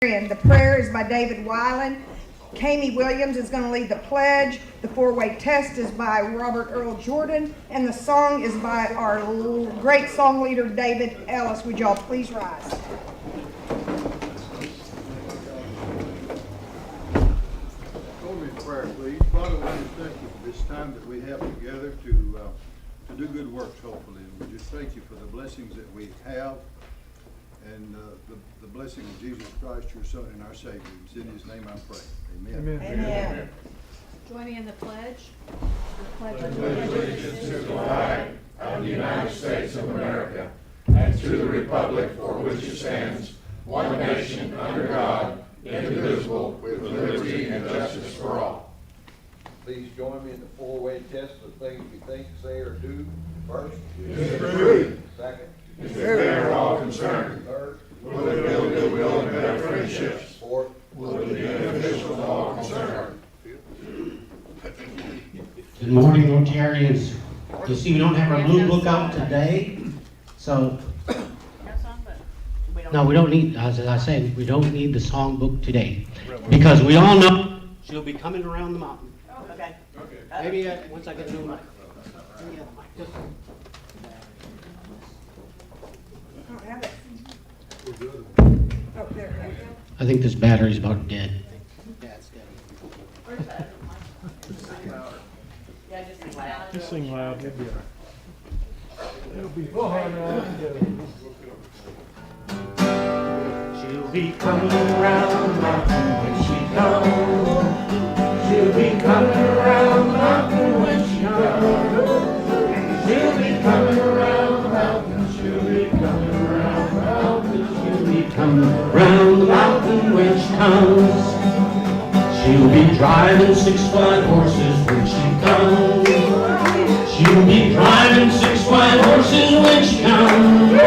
The prayer is by David Weiland. Kami Williams is going to lead the pledge. The four-way test is by Robert Earl Jordan. And the song is by our great song leader, David Ellis. Would y'all please rise? Hold me in prayer, please. Father, we just thank you for this time that we have together to do good works, hopefully. And we just thank you for the blessings that we have and the blessing of Jesus Christ, your Son and our Savior. It's in His name I pray. Amen. Amen. Amen. Join me in the pledge. Pledge allegiance to the flag of the United States of America and to the republic for which it stands, one nation under God, indivisible, with liberty and justice for all. Please join me in the four-way test of things we think, say, or do. First, Disagree. second, Is fair all concerned. third, Will it build goodwill and better friendships? fourth. Will it be beneficial to all concerned? Good morning, Rotarians. You see, we don't have our blue book out today, so no, we don't need, as I said, we don't need the songbook today, because we all know she'll be coming around the mountain. Okay. Maybe once I get a new mic. I don't have it. Oh, there we go. I think this battery's about dead. Dad's dead. Yeah, just sing loud. Just sing loud, it'll be all right. It'll be fun, She'll be coming around the mountain when she comes. She'll be coming around the mountain when she comes. She'll be coming around the mountain. She'll be coming around the mountain. She'll be coming around the mountain when she comes. She'll be driving 6 white horses when she comes. She'll be driving 6 white horses when she comes.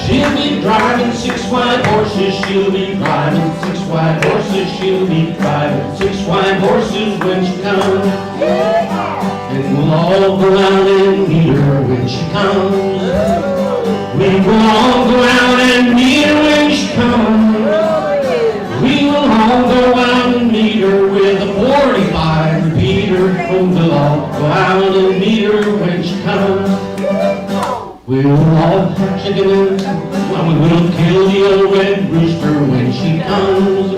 She'll be driving 6 white horses. She'll be driving 6 white horses. She'll be driving 6 white horses when she comes. And we'll all go out and meet her when she comes. We will all go out and meet her when she comes. We will all go out and meet her with a 45 repeater. We'll all go out and meet her when she comes. We'll all have chicken and we will kill the old red rooster when she comes.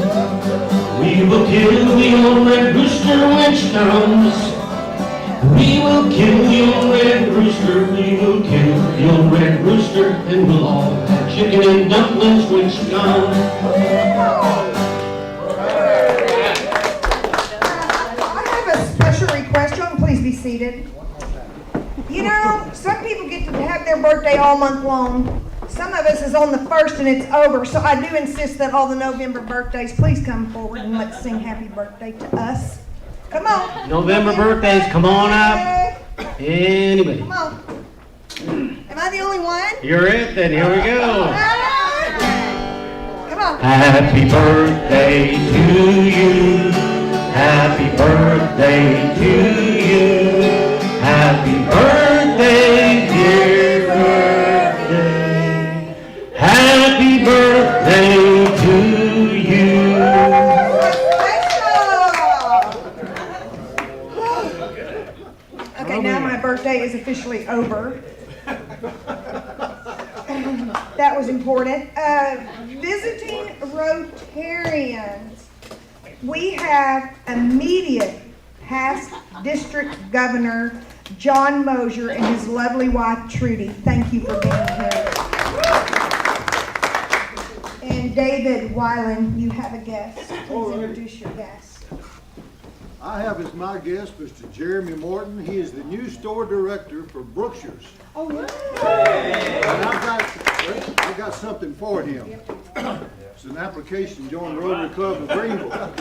We will kill the old red rooster when she comes. We will kill the old red rooster. We will kill the old red rooster, and we'll all have chicken and dumplings when she comes. I have a special request. Y'all please be seated. You know, some people get to have their birthday all month long. Some of us is on the 1st and it's over. So I do insist that all the November birthdays please come forward and let's sing happy birthday to us. Come on. November birthdays, come on up. Anybody? Come on. Am I the only one? You're it, then here we go. Come on. Happy birthday to you. Happy birthday to you. Happy birthday, dear birthday. Happy birthday to you. Okay, now my birthday is officially over. That was important. Visiting Rotarians. We have immediate past district governor John Moser and his lovely wife Trudy. Thank you for being here. And David Weiland, you have a guest. Please introduce your guest. I have as my guest Mr. Jeremy Morton. He is the new store director for Brookshire's. Oh, wow. And I've got something for him. It's an application to join the Rotary Club of Greenville. Thank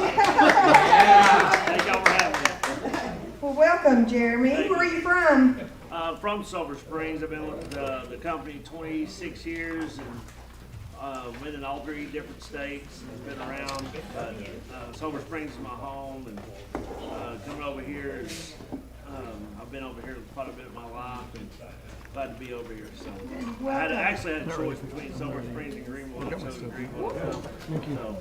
y'all for having me. Well, welcome, Jeremy. Where are you from? From Silver Springs. I've been with the company 26 years and been in all 3 different states and been around. But Silver Springs is my home, and coming over here is I've been over here quite a bit of my life. And glad to be over here, so. Actually had a choice between Silver Springs and Greenville, and I chose Greenville. So,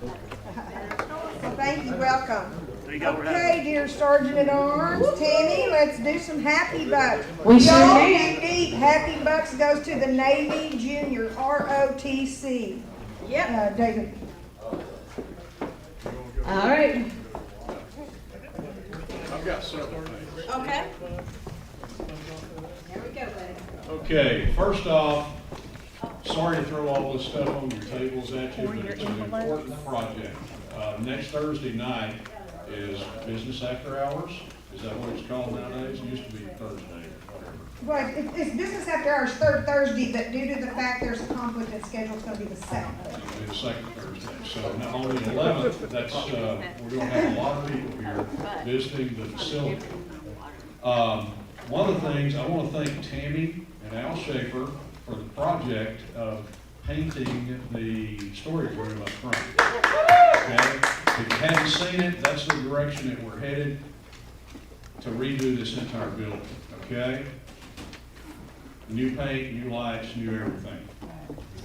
Well, thank you, welcome. there you go, we're having. Okay, dear Sergeant at Arms, Tammy, let's do some happy bucks. We sure Y'all can. dig deep. Happy bucks goes to the Navy Junior ROTC. Yep. David. All right. I've got several things. Okay. There we go, buddy. Okay, first off, sorry to throw all this stuff on your tables at you, but it's an important project. Next Thursday night is business after hours. Is that what it's called nowadays? It used to be Thursday or whatever. Well, it's business after hours third Thursday, but due to the fact there's a conflict in schedule, it's gonna be the second. It'll be the second Thursday. So now on the 11th, that's, we're gonna have a lot of people here visiting the facility. One of the things, I want to thank Tammy and Al Schaefer for the project of painting the storage room up front. Okay? If you haven't seen it, that's the direction that we're headed to redo this entire building, okay? New paint, new lights, new everything.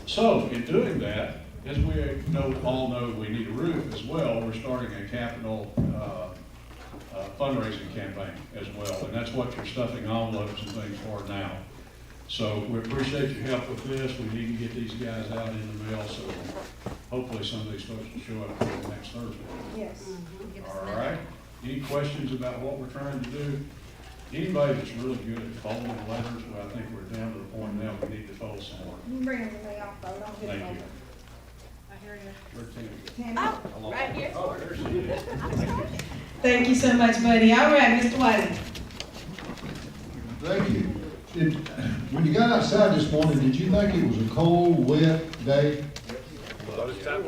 So in doing that, as we all know, we need a roof as well. We're starting a capital fundraising campaign as well, and that's what you're stuffing envelopes and things for now. So we appreciate your help with this. We need to get these guys out in the mail, so hopefully some of these folks will show up here next Thursday. Yes. All right? Any questions about what we're trying to do? Anybody that's really good at folding letters, well, I think we're down to the point now we need to fold some more. You can bring them to me off though, don't get Thank them you. over. Where's Tammy? Tammy? Oh, right here. Oh, there she is. Thank you. Thank you so much, buddy. All right, Mr. Whiting. Thank you. When you got outside this morning, did you think it was a cold, wet day?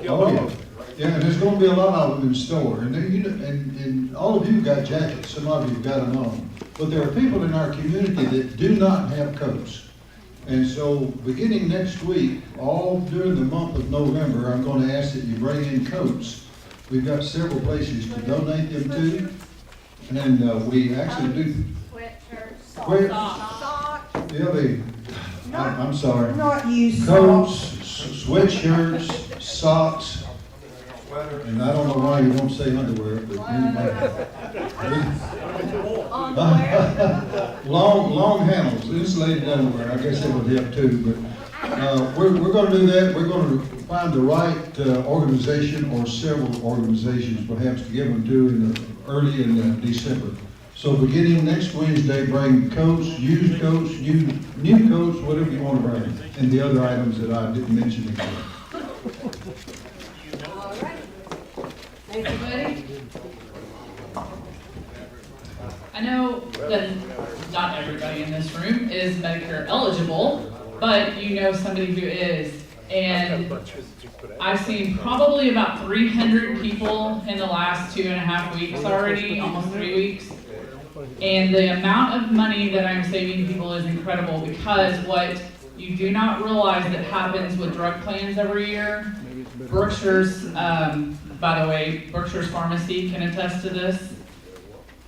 Oh, yeah. Yeah, and there's gonna be a lot of them in store, and then, and all of you got jackets, some of you've got them on. But there are people in our community that do not have coats. And so, beginning next week, all during the month of November, I'm gonna ask that you bring in coats. We've got several places to donate them to, and we actually do. Sweatshirts. Yeah, I'm sorry. Not you, Coats, sweatshirts, socks, and I don't know why you won't say underwear, but long handles, insulated underwear, I guess that would help too, but we're gonna do that. We're gonna find the right organization or several organizations perhaps to give them to early in December. So beginning next Wednesday, bring coats, used coats, new coats, whatever you want to bring, and the other items that I didn't mention again. All right. Thank you, buddy. I know that not everybody in this room is Medicare eligible, but you know somebody who is. And I've seen probably about 300 people in the last 2.5 weeks already, almost 3 weeks. And the amount of money that I'm saving people is incredible, because what you do not realize that happens with drug plans every year, Berkshire's, by the way, Berkshire's Pharmacy can attest to this,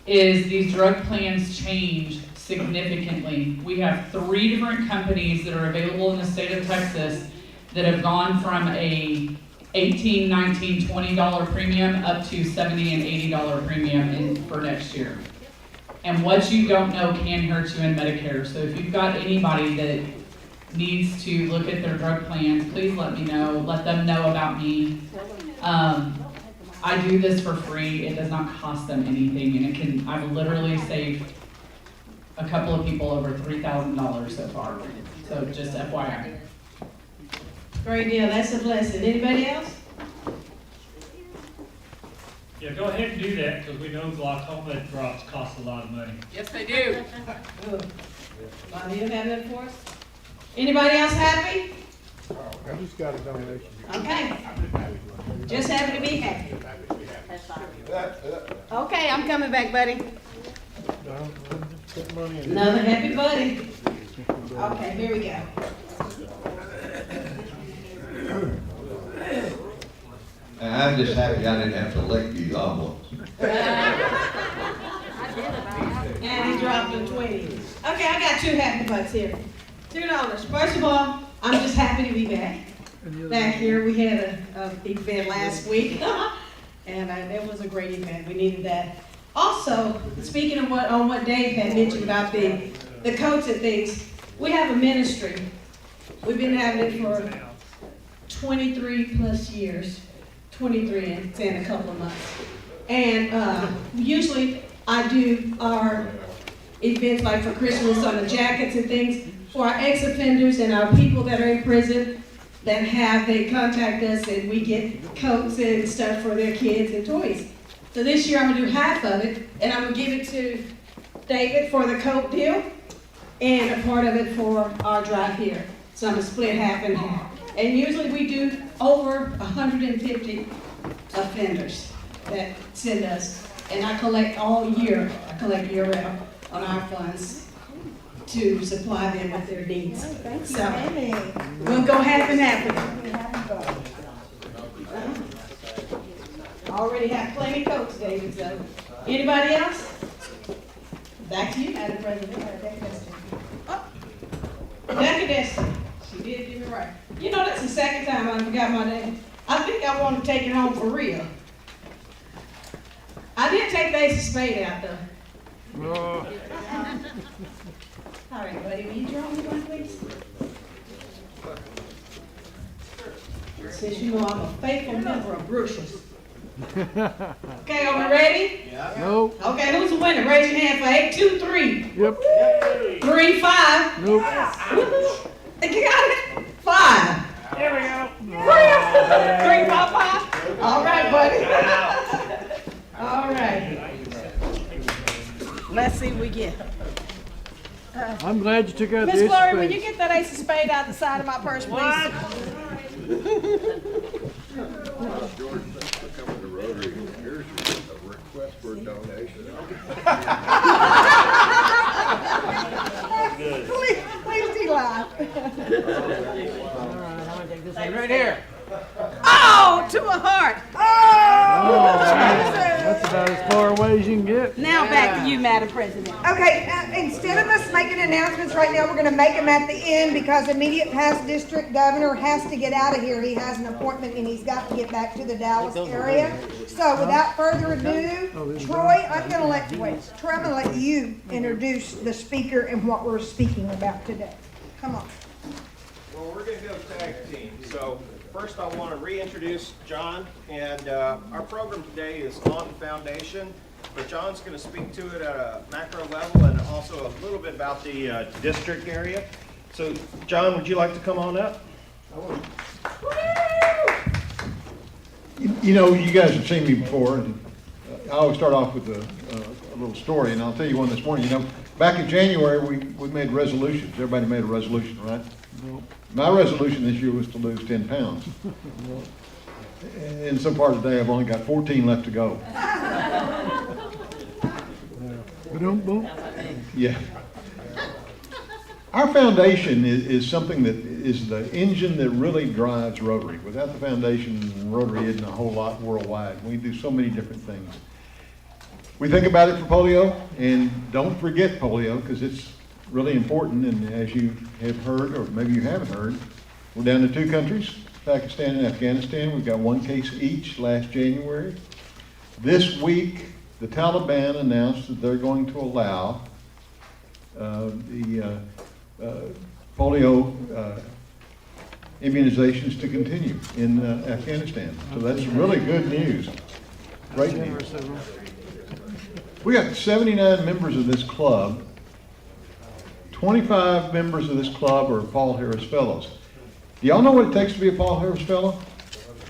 is these drug plans change significantly. We have 3 different companies that are available in the state of Texas that have gone from a $18, $19, $20 premium up to $70 and $80 premium for next year. And what you don't know can hurt you in Medicare. So if you've got anybody that needs to look at their drug plans, please let me know. Let them know about me. I do this for free. It does not cost them anything, and I've literally saved a couple of people over $3,000 so far. So just FYI. Great deal. That's a blessing. Anybody else? Yeah, go ahead and do that, because we know glaucoma drops cost a lot of money. Yes, they do. Bobby, you have that for us? Anybody else happy? I just got a donation. Okay. Just happy to be happy. Okay, I'm coming back, buddy. Put money in. Another happy buddy. Okay, here we go. I'm just happy I didn't have to lick these envelopes. And he dropped a 20. Okay, Okay, I got two happy butts here. $2. First of all, I'm just happy to be back. Back here, we had an event last week, and it was a great event. We needed that. Also, speaking of what Dave had mentioned about the coats and things, we have a ministry. We've been having it for 23 plus years, 23 and a couple of months. And usually I do our events like for Christmas on the jackets and things for our ex-offenders and our people that are in prison they contact us and we get coats and stuff for their kids and toys. So this year I'm gonna do half of it and I'm gonna give it to David for the coat deal and a part of it for our drive here. So I'm gonna split half and half. And usually we do over 150 offenders that send us. And I collect all year, I collect year round on our funds to supply them with their needs. So we'll go half and half with it. Already have plenty of coats, David, so. Anybody else? Back to you, Madam President. Decadestin. She did give me right. You know, that's the second time I forgot my name. I think I want to take it home for real. I did take the ace of spade out, though. All right, buddy, will you draw me one, please? Since you know I'm a faithful member of Brucious. Okay, are we ready? Yeah. Nope. Okay, who's the winner? Raise your hand for 8, 2, 3. Yep. 3, 5. Nope. Think you got it? 5. There we go. 3, 5, 5. All right, buddy. All right. Let's see what we get. I'm glad you took out Miss this Glory, will space. you get that ace of spade out the side of my purse, please? George, come to Rotary. Here's a request for a donation. Please do laugh. Right here. Oh, to a heart. Oh! That's about as far away as you can get. Now back to you, Madam President. Okay, instead of us making announcements right now, we're gonna make them at the end because immediate past district governor has to get out of here. He has an appointment and he's got to get back to the Dallas area. So without further ado, Troy, I'm gonna let you introduce the speaker and what we're speaking about today. Come on. Well, we're going to go tag team. So first I want to reintroduce John, and our program today is on the foundation, but John's going to speak to it at a macro level and also a little bit about the district area. So John, would you like to come on up? You know, you guys have seen me before, and I always start off with a little story, and I'll tell you one this morning. You know, back in January, we made resolutions. Everybody made a resolution, right? My resolution this year was to lose 10 pounds. And so far today, I've only got 14 left to go. Yeah. Our foundation is something that is the engine that really drives Rotary. Without the foundation, Rotary isn't a whole lot worldwide. We do so many different things. We think about it for polio, and don't forget polio, because it's really important. And as you have heard, or maybe you haven't heard, we're down to 2 countries, Pakistan and Afghanistan. We've got 1 case each last January. This week, the Taliban announced that they're going to allow the polio immunizations to continue in Afghanistan. So that's really good news. Great news. We got 79 members of this club. 25 members of this club are Paul Harris Fellows. Do y'all know what it takes to be a Paul Harris Fellow?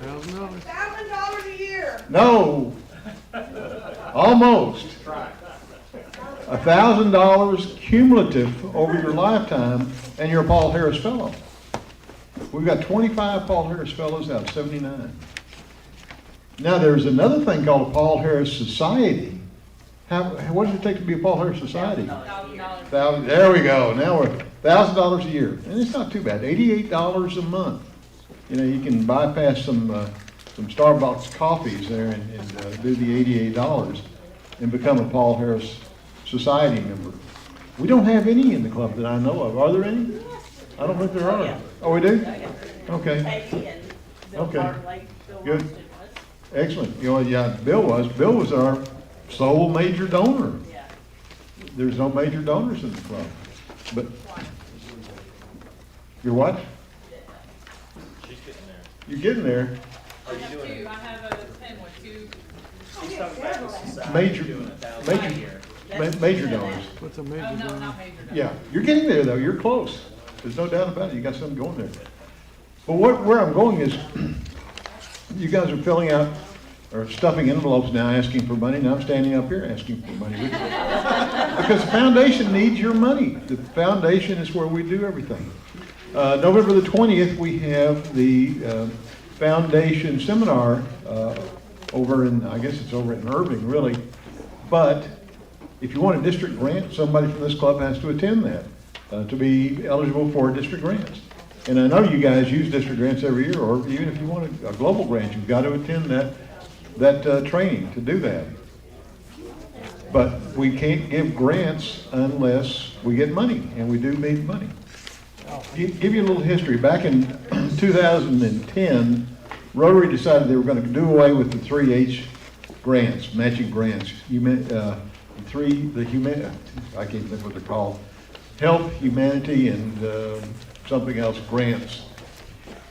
$1,000 a year. No. Almost. $1,000 cumulative over your lifetime, and you're a Paul Harris Fellow. We've got 25 Paul Harris Fellows out of 79. Now there's another thing called a Paul Harris Society. What does it take to be a Paul Harris Society? $1,000. There we go. Now we're $1,000 a year, and it's not too bad. $88 a month. You know, you can bypass some Starbucks coffees there and do the $88 and become a Paul Harris Society member. We don't have any in the club that I know of. Are there any? I don't think there are. Oh, we do? Okay. Okay. Good. Excellent. You know, yeah, Bill was our sole major donor. There's no major donors in the club. But, you're what? She's getting there. You're getting there. Are you doing it? I have a pen with two. She's talking about the society Major, doing 1,000 a year. major donors. What's a Oh, major no, donor? not major. Yeah, you're getting there though, you're close. There's no doubt about it, you got something going there. But where I'm going is, you guys are filling out, or stuffing envelopes now, asking for money. Now I'm standing up here asking for money. Because the foundation needs your money. The foundation is where we do everything. November the 20th, we have the foundation seminar over in, I guess it's over in Irving, really. But if you want a district grant, somebody from this club has to attend that to be eligible for district grants. And I know you guys use district grants every year, or even if you want a global grant, you've got to attend that training to do that. But we can't give grants unless we get money, and we do need money. Give you a little history. Back in 2010, Rotary decided they were going to do away with the 3H grants, matching grants. I can't think what they're called. Health, humanity, and something else grants.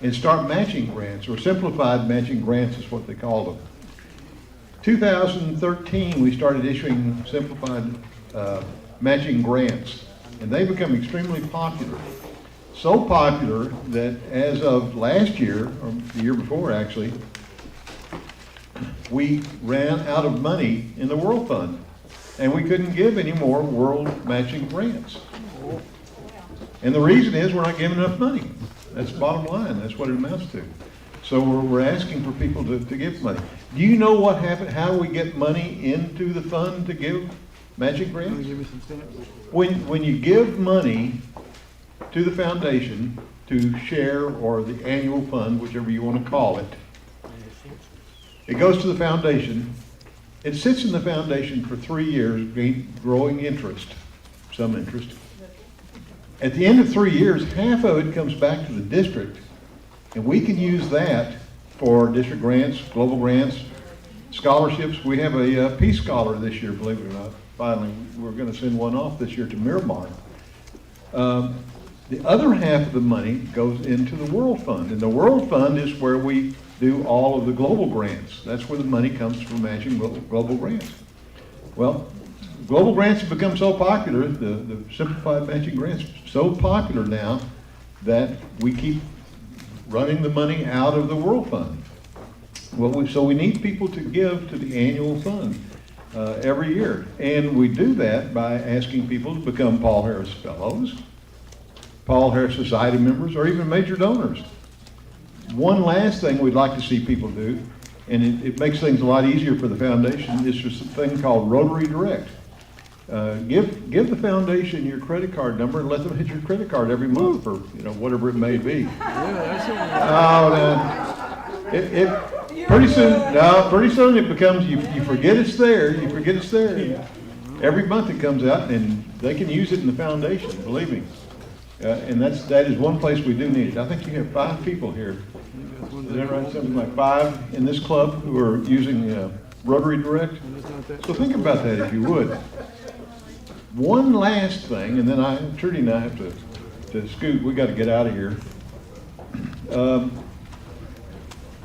And start matching grants, or simplified matching grants is what they called them. 2013, we started issuing simplified matching grants, and they become extremely popular. So popular that as of last year, or the year before actually, we ran out of money in the World Fund, and we couldn't give any more world matching grants. And the reason is we're not giving enough money. That's the bottom line. That's what it amounts to. So we're asking for people to give money. Do you know what happened? How we get money into the fund to give matching grants? Give me some stamps. When you give money to the foundation to share, or the annual fund, whichever you want to call it, it goes to the foundation. It sits in the foundation for 3 years, growing interest, some interest. At the end of 3 years, half of it comes back to the district, and we can use that for district grants, global grants, scholarships. We have a Peace Scholar this year, believe it or not. Finally, we're going to send one off this year to Miramar. The other half of the money goes into the World Fund, and the World Fund is where we do all of the global grants. That's where the money comes from, matching global grants. Well, global grants have become so popular, the simplified matching grants, so popular now that we keep running the money out of the World Fund. Well, so we need people to give to the annual fund every year. And we do that by asking people to become Paul Harris Fellows, Paul Harris Society members, or even major donors. One last thing we'd like to see people do, and it makes things a lot easier for the foundation, is just a thing called Rotary Direct. Give the foundation your credit card number and let them hit your credit card every month for whatever it may be. Pretty soon it becomes you forget it's there. You forget it's there. Every month it comes out, and they can use it in the foundation. Believe me. And that is one place we do need it. I think you have 5 people here. Is that right? Something like 5 in this club who are using Rotary Direct. So think about that if you would. One last thing, and then Trudy and I have to scoot. We got to get out of here.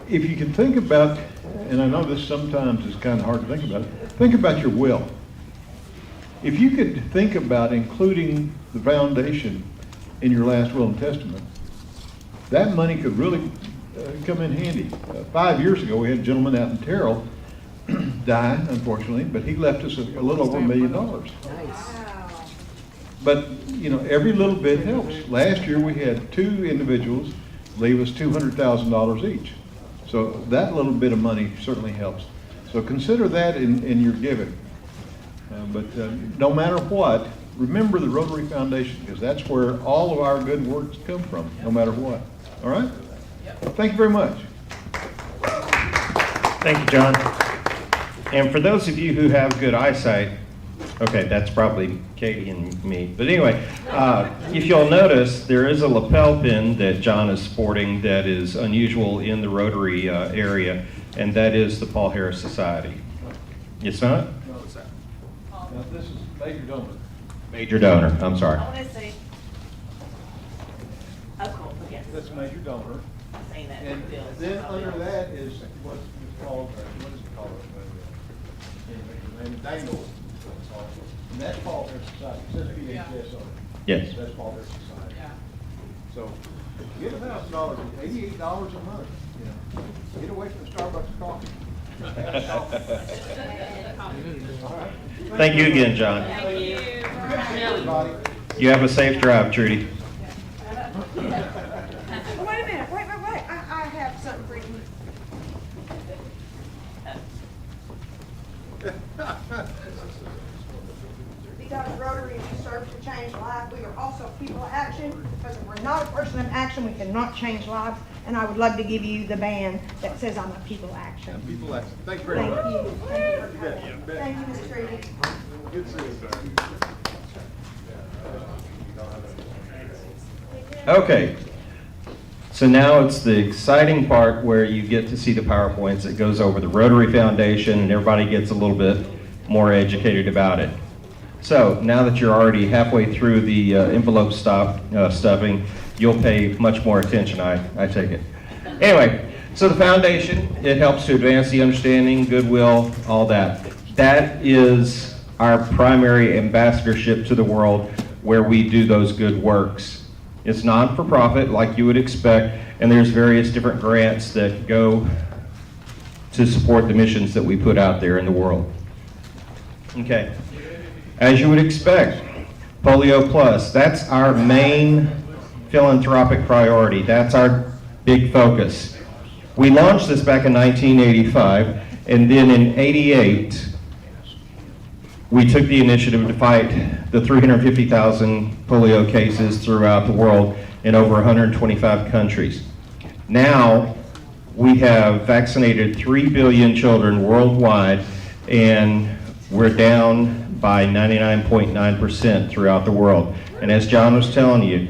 If you can think about, and I know this sometimes is kind of hard to think about your will. If you could think about including the foundation in your last will and testament, that money could really come in handy. 5 years ago, we had a gentleman out in Terrell die, unfortunately, but he left us a little over $1 million. Nice. But, every little bit helps. Last year, we had 2 individuals leave us $200,000 each. So that little bit of money certainly helps. So consider that in your giving. But no matter what, remember the Rotary Foundation, because that's where all of our good works come from, no matter what. All right? Thank you very much. Thank you, John. And for those of you who have good eyesight, Okay, that's probably Katie and me. But anyway, if you'll notice, there is a lapel pin that John is sporting that is unusual in the Rotary area, and that is the Paul Harris Society. It's not? No, what's that? Now, this is major donor. Major donor, I'm sorry. I want to see. Oh, cool, yes. That's major donor. I've seen that. And then under that is what's called, what is it called? Dangle. And that's Paul Harris Society. It says PHS on it. Yes. That's Paul Harris Society. So get $1,000, $88 a month, you know. Get away from the Starbucks coffee. Thank you again, John. Thank you. Everybody. You have a safe drive, Trudy. Wait a minute, wait. I have something for you. Because Rotary serves to change lives, we are also people of action. Because if we're not a person of action, we cannot change lives. And I would love to give you the band that says I'm a people of action. People action. Thank you very Thank much. you. Thank you for coming. Thank you, Ms. Trudy. Good to see you. Okay. So now it's the exciting part where you get to see the PowerPoints that goes over the Rotary Foundation, and everybody gets a little bit more educated about it. So now that you're already halfway through the envelope stuffing, you'll pay much more attention, I take it. Anyway, so the foundation, it helps to advance the understanding, goodwill, all that. That is our primary ambassadorship to the world where we do those good works. It's non-for-profit, like you would expect, and there's various different grants that go to support the missions that we put out there in the world. Okay, as you would expect, Polio Plus, that's our main philanthropic priority. That's our big focus. We launched this back in 1985, and then in '88, we took the initiative to fight the 350,000 polio cases throughout the world in over 125 countries. Now, we have vaccinated 3 billion children worldwide, and we're down by 99.9% throughout the world. And as John was telling you,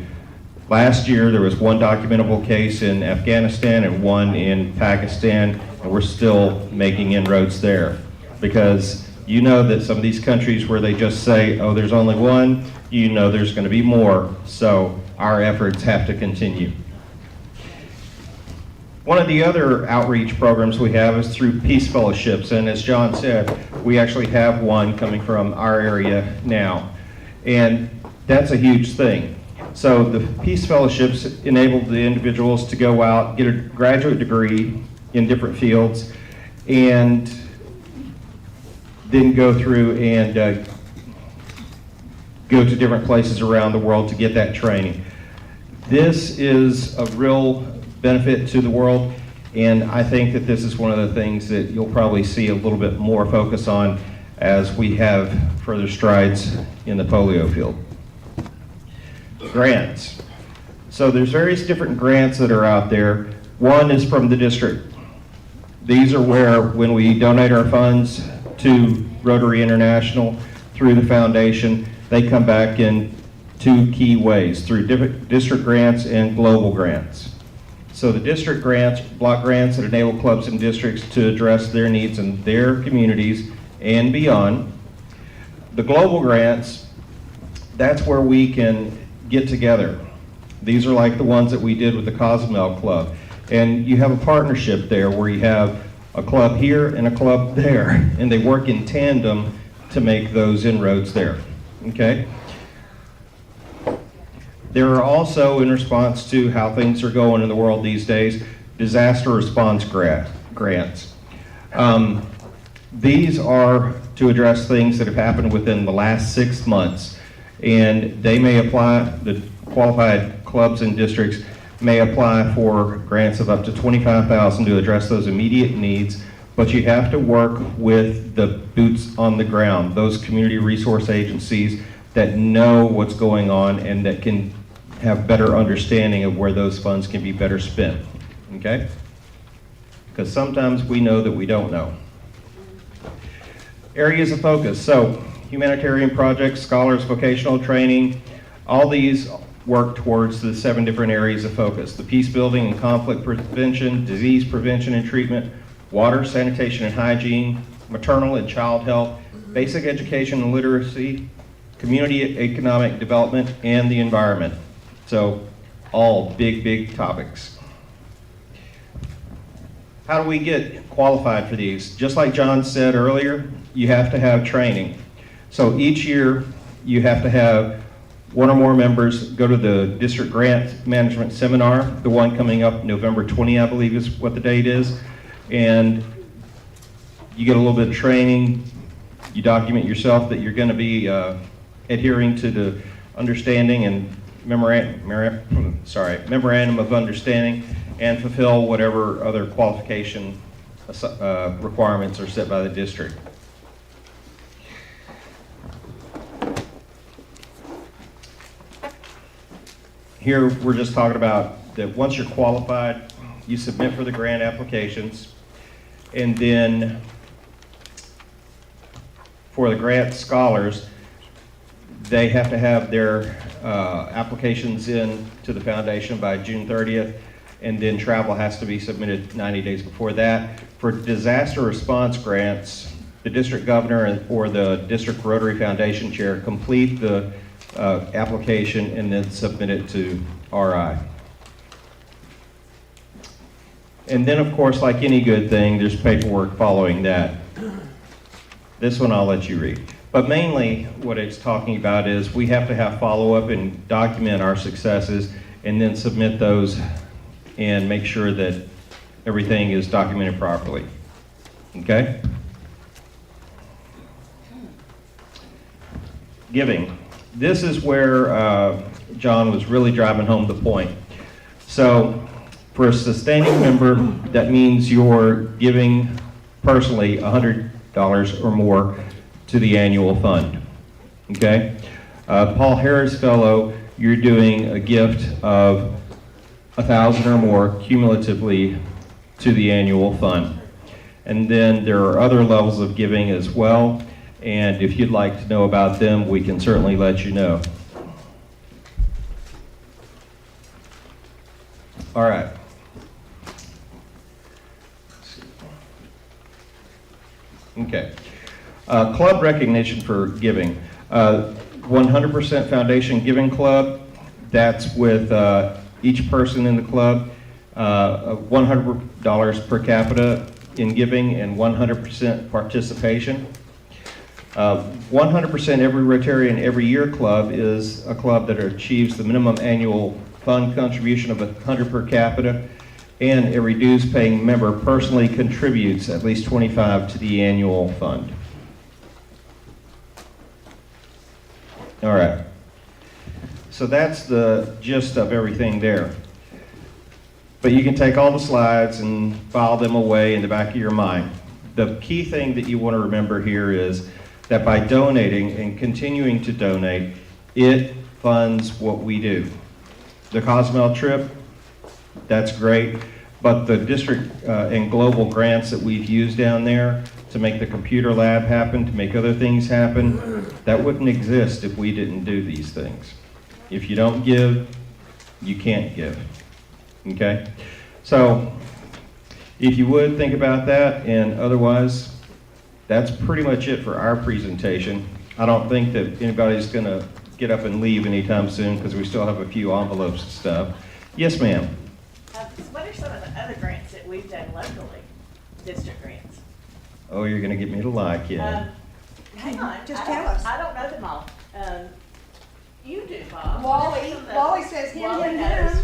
last year there was one documentable case in Afghanistan and one in Pakistan, and we're still making inroads there. Because you know that some of these countries where they just say, oh, there's only one, you know there's going to be more, so our efforts have to continue. One of the other outreach programs we have is through Peace Fellowships, and as John said, we actually have one coming from our area now, and that's a huge thing. So the Peace Fellowships enable the individuals to go out, get a graduate degree in different fields, and then go through and go to different places around the world to get that training. This is a real benefit to the world, and I think that this is one of the things that you'll probably see a little bit more focus on as we have further strides in the polio field. Grants. So there's various different grants that are out there. One is from the district. These are where, when we donate our funds to Rotary International through the foundation, they come back in two key ways, through different district grants and global grants. So the district grants, block grants that enable clubs and districts to address their needs in their communities and beyond. The global grants, that's where we can get together. These are like the ones that we did with the Cozumel Club. And you have a partnership there where you have a club here and a club there, and they work in tandem to make those inroads there, okay? There are also, in response to how things are going in the world these days, disaster response grants. These are to address things that have happened within the last 6 months, and they may apply, the qualified clubs and districts may apply for grants of up to $25,000 to address those immediate needs, but you have to work with the boots on the ground, those community resource agencies that know what's going on and that can have better understanding of where those funds can be better spent, okay? Because sometimes we know that we don't know. Areas of focus. So humanitarian projects, scholars, vocational training, all these work towards the 7 different areas of focus: the peace building and conflict prevention, disease prevention and treatment, water, sanitation and hygiene, maternal and child health, basic education and literacy, community economic development, and the environment. So all big, big topics. How do we get qualified for these? Just like John said earlier, you have to have training. So each year you have to have one or more members go to the district grant management seminar, the one coming up November 20, I believe is what the date is. And you get a little bit of training, you document yourself that you're going to be adhering to the understanding and memorandum of understanding, and fulfill whatever other qualification requirements are set by the district. Here, we're just talking about that once you're qualified, you submit for the grant applications, and then for the grant scholars, they have to have their applications in to the foundation by June 30th, and then travel has to be submitted 90 days before that. For disaster response grants, the district governor or the district Rotary Foundation chair complete the application and then submit it to RI. And then, of course, like any good thing, there's paperwork following that. This one I'll let you read. But mainly what it's talking about is we have to have follow-up and document our successes and then submit those and make sure that everything is documented properly. Okay? Giving. This is where John was really driving home the point. So for a sustaining member, that means you're giving personally $100 or more to the annual fund. Okay? Paul Harris Fellow, you're doing a gift of $1,000 or more cumulatively to the annual fund. And then there are other levels of giving as well, and if you'd like to know about them, we can certainly let you know. All right. Okay. Club recognition for giving. 100% Foundation Giving Club, that's with each person in the club, $100 per capita in giving and 100% participation. 100% Every Rotarian Every Year Club is a club that achieves the minimum annual fund contribution of $100 per capita, and every dues paying member personally contributes at least $25 to the annual fund. All right. So that's the gist of everything there. But you can take all the slides and file them away in the back of your mind. The key thing that you want to remember here is that by donating and continuing to donate, it funds what we do. The Cozumel trip, that's great, but the district and global grants that we've used down there to make the computer lab happen, to make other things happen, that wouldn't exist if we didn't do these things. If you don't give, you can't give. Okay? So, if you would think about that, and otherwise, that's pretty much it for our presentation. I don't think that anybody's going to get up and leave anytime soon because we still have a few envelopes and stuff. Yes, ma'am. What are some of the other grants that we've done locally, district grants? Oh, you're going to get me to lie, kid. Hang on, Just tell us. I don't know them all. You do, Bob. Wally says him, Wally him, knows. him.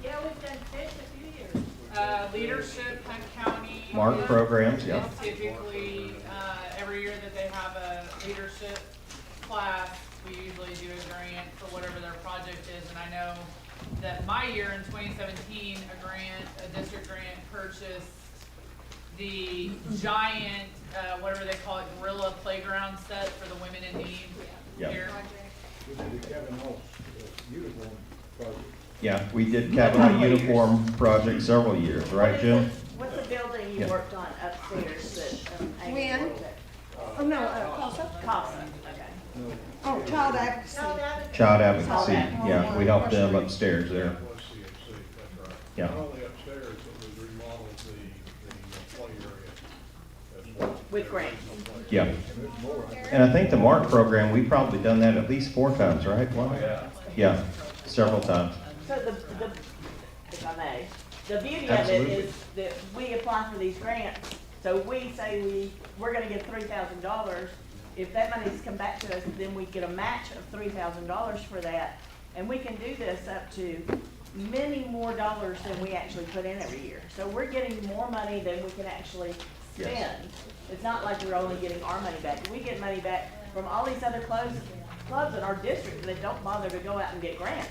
Yeah, we've done fish a few years. Leadership, Hunt County. Mark programs, yeah. Typically, every year that they have a leadership class, we usually do a grant for whatever their project is. And I know that my year in 2017, a district grant purchased the giant, whatever they call it, gorilla playground set for the women in need here. Yeah, we did Cabinet Uniform project several years, right, Jim? What's the building you worked on upstairs that, When? Oh, no, CASA? CASA, okay. Oh, child advocacy. Child advocacy, yeah, we help them upstairs there. Yeah. Not only upstairs, but we remodeled the play area as well. With grants. Yeah. And I think the MARC program, we've probably done that at least 4 times, right? One? Yeah, several times. So if I may, the beauty of it Absolutely. is that we apply for these grants. So we say we're gonna give $3,000. If that money's come back to us, then we get a match of $3,000 for that. And we can do this up to many more dollars than we actually put in every year. So we're getting more money than we can actually spend. Yes. It's not like we're only getting our money back. We get money back from all these other clubs in our district that don't bother to go out and get grants.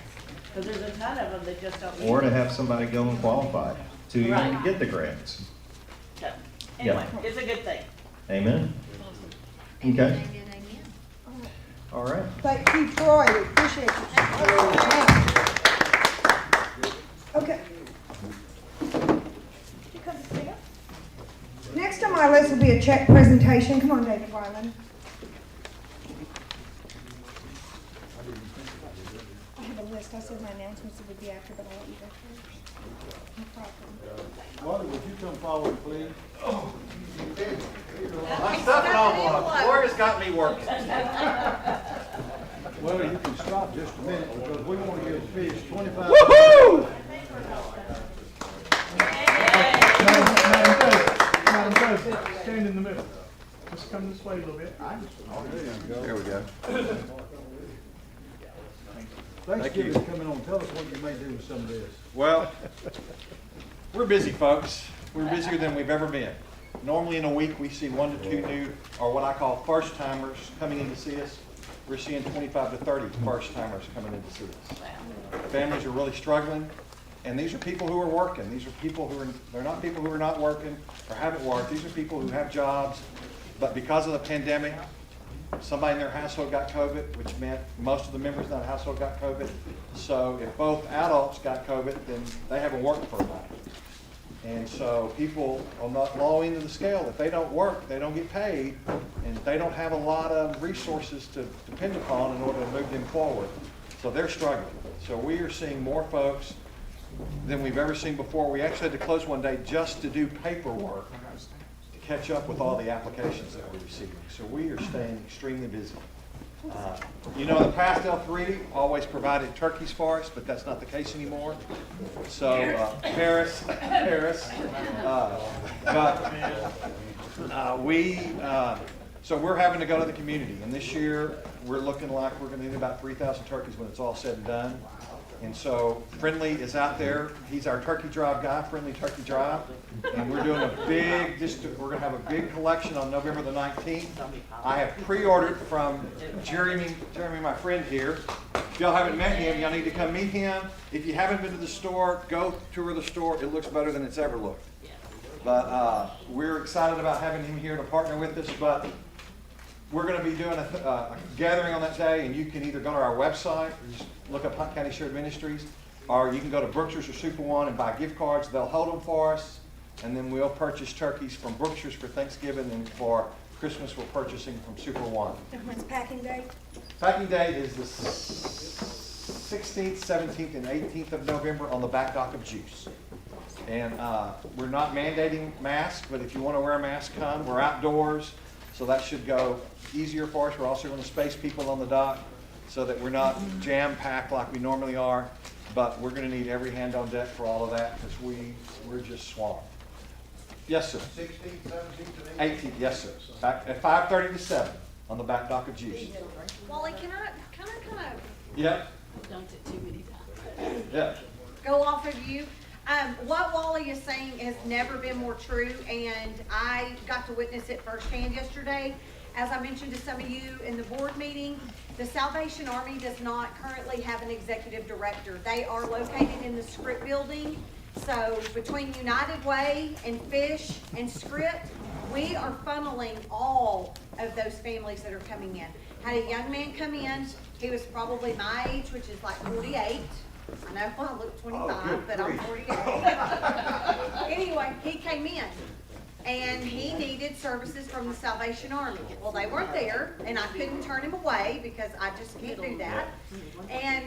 Because there's a ton of them that just don't. Or to have somebody go and qualify to even Right. get the grants. So, anyway, it's a good thing. Amen? Okay. All right. Thank you, Troy, we appreciate you. Okay. Next on my list will be a check presentation. Come on, David Wyland. I have a list. I said my announcements would be after, but I'll let you go first. No problem. Marty, would you come forward, please? I'm stuffing on. Lord has got me working. Well, you can stop just a minute because we want to give fish 25. Woohoo! Madam President, stand in the middle. Just come this way a little bit. There we go. Thanksgiving's coming on. Tell us what you may do with some of this. Well, we're busy, folks. We're busier than we've ever been. Normally in a week, we see 1 to 2 new, or what I call first-timers coming in to see us. We're seeing 25 to 30 first-timers coming in to see us. Families are really struggling, and these are people who are working. These are people who are, they're not people who are not working or haven't worked. These are people who have jobs, but because of the pandemic, somebody in their household got COVID, which meant most of the members in that household got COVID. So if both adults got COVID, then they haven't worked for a while. And so people on the low end of the scale, if they don't work, they don't get paid, and they don't have a lot of resources to depend upon in order to move them forward. So they're struggling. So we are seeing more folks than we've ever seen before. We actually had to close one day just to do paperwork to catch up with all the applications that we're receiving. So we are staying extremely busy. You know, in the past, L3 always provided turkeys for us, but that's not the case anymore. So, Paris, so we're having to go to the community. And this year, we're looking like we're going to need about 3,000 turkeys when it's all said and done. And so Friendly is out there. He's our turkey drive guy, Friendly Turkey Drive. And we're doing a big, we're going to have a big collection on November the 19th. I have pre-ordered from Jeremy, my friend here. If y'all haven't met him, y'all need to come meet him. If you haven't been to the store, go tour the store. It looks better than it's ever looked. But we're excited about having him here to partner with us. But we're going to be doing a gathering on that day, and you can either go to our website, or just look up Hunt County Shared Ministries, or you can go to Brookshire's or Super One and buy gift cards. They'll hold them for us, and then we'll purchase turkeys from Brookshire's for Thanksgiving, and for Christmas we're purchasing from Super One. And when's packing day? Packing day is the 16th, 17th, and 18th of November on the back dock of GEUS. And we're not mandating masks, but if you want to wear a mask, come. We're outdoors, so that should go easier for us. We're also going to space people on the dock so that we're not jam-packed like we normally are. But we're going to need every hand on deck for all of that because we're just swamped. Yes, sir. 16th, 17th, and 18th, yes, sir. Back at 5:30 to 7 on the back dock of GEUS. Wally, can I kind of Yep. dunked it too many times. Yeah. Go off of you? What Wally is saying has never been more true, and I got to witness it firsthand yesterday. As I mentioned to some of you in the board meeting, the Salvation Army does not currently have an executive director. They are located in the Script building. So between United Way and Fish and Script, we are funneling all of those families that are coming in. Had a young man come in, he was probably my age, which is like 48. I know I look 25, but I'm 48. Anyway, he came in. and he needed services from the Salvation Army. Well, they weren't there, and I couldn't turn him away because I just can't do that. And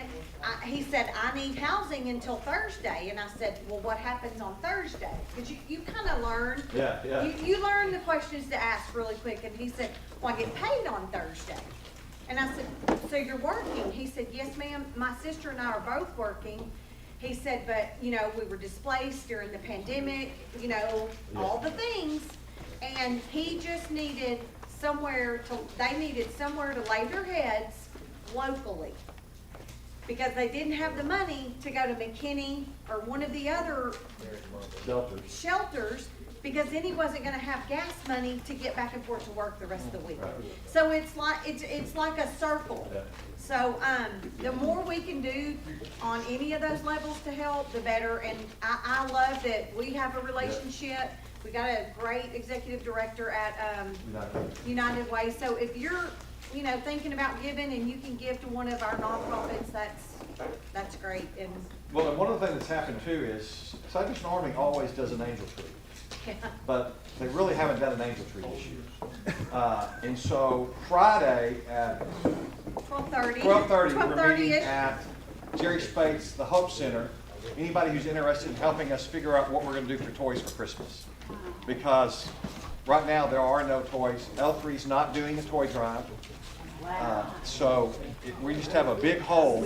he said, I need housing until Thursday. And I said, well, what happens on Thursday? Because you kind of learn. Yeah. You learn the questions to ask really quick. And he said, well, I get paid on Thursday. And I said, so you're working? He said, yes, ma'am. My sister and I are both working. He said, but, you know, we were displaced during the pandemic, you know, all the things. And he just needed they needed somewhere to lay their heads locally. Because they didn't have the money to go to McKinney or one of the other shelters, because then he wasn't gonna have gas money to get back and forth to work the rest of the week. So it's like a circle. So, the more we can do on any of those levels to help, the better. And I love that we have a relationship. We got a great executive director at, United Way. So if you're, you know, thinking about giving and you can give to one of our nonprofits, that's great. And Well, and one of the things that's happened too is Salvation Army always does an angel tree, but they really haven't done an angel tree this year. And so Friday at 12:30, we're meeting at Jerry Spates, the Hope Center. Anybody who's interested in helping us figure out what we're going to do for toys for Christmas, because right now there are no toys. L3's not doing a toy drive. So we just have a big hole.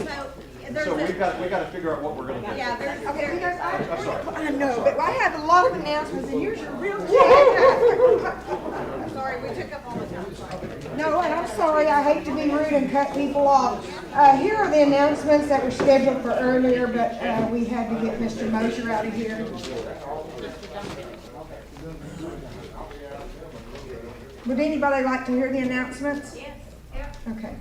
So we've got to figure out what we're going to do. I'm sorry. I know, but I have a lot of announcements, and yours are real jam-packed. I'm sorry, we took up all the time. No, and I'm sorry, I hate to be rude and cut people off. Here are the announcements that were scheduled for earlier, but we had to get Mr. Moser out of here. Would anybody like to hear the announcements? Yes. Okay.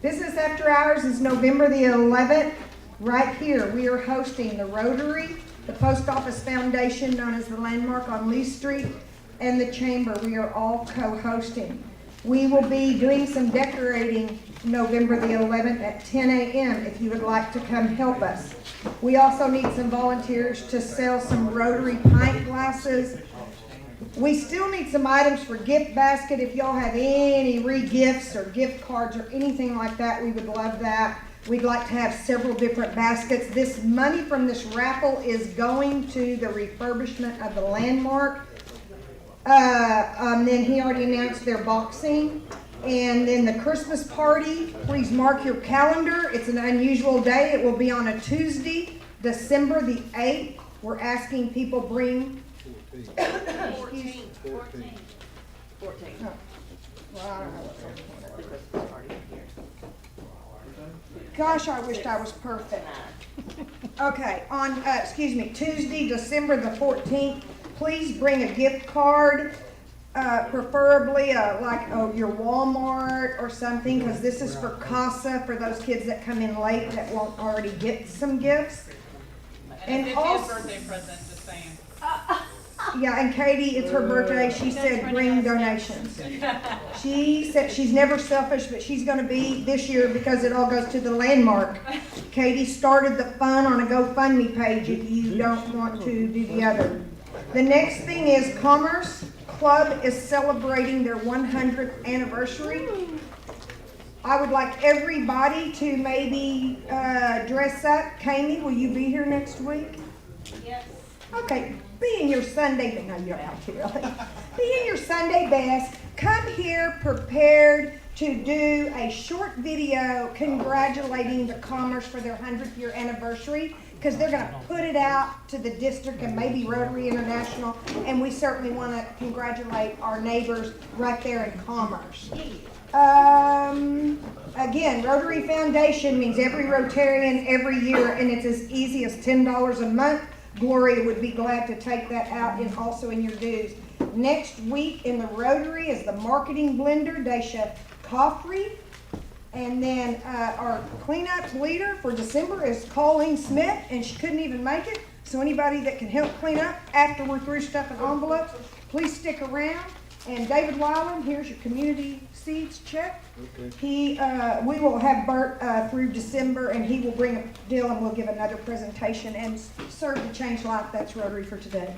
Business After Hours is November the 11th. Right here, we are hosting the Rotary, the Post Office Foundation, known as the Landmark on Lee Street, and the Chamber. We are all co-hosting. We will be doing some decorating November the 11th at 10 a.m. if you would like to come help us. We also need some volunteers to sell some Rotary pint glasses. We still need some items for gift basket. If y'all have any re-gifts or gift cards or anything like that, we would love that. We'd like to have several different baskets. This money from this raffle is going to the refurbishment of the Landmark. Then he already announced their boxing. And then the Christmas party, please mark your calendar. It's an unusual day. It will be on a Tuesday, December the 8th. We're asking people bring 14. Oh. Well, gosh, I wished I was perfect. Okay, on, Tuesday, December the 14th, please bring a gift card, preferably your Walmart or something, because this is for CASA, for those kids that come in late that won't already get some gifts. And a 50th birthday present, just saying. Yeah, and Katie, it's her birthday. She said bring donations. She said she's never selfish, but she's going to be this year because it all goes to the Landmark. Katie started the fund on a GoFundMe page if you don't want to do the other. The next thing is Commerce Club is celebrating their 100th anniversary. I would like everybody to maybe dress up. Kami, will you be here next week? Yes. Okay. Be in your Sunday, but no, you don't have to really. Be in your Sunday best. Come here prepared to do a short video congratulating the Commerce for their 100th year anniversary, because they're going to put it out to the district and maybe Rotary International, and we certainly want to congratulate our neighbors right there in Commerce. Again, Rotary Foundation means every Rotarian every year, and it's as easy as $10 a month. Gloria would be glad to take that out and also in your dues. Next week in the Rotary is the marketing blender, Daisha Coffrey. And then our cleanup leader for December is Colleen Smith, and she couldn't even make it. So anybody that can help clean up after we're through stuffing envelopes, please stick around. And David Weiland, here's your community seeds check. Okay. We will have Bert through December, and he will bring a deal, and we'll give another presentation and serve to change life. That's Rotary for today.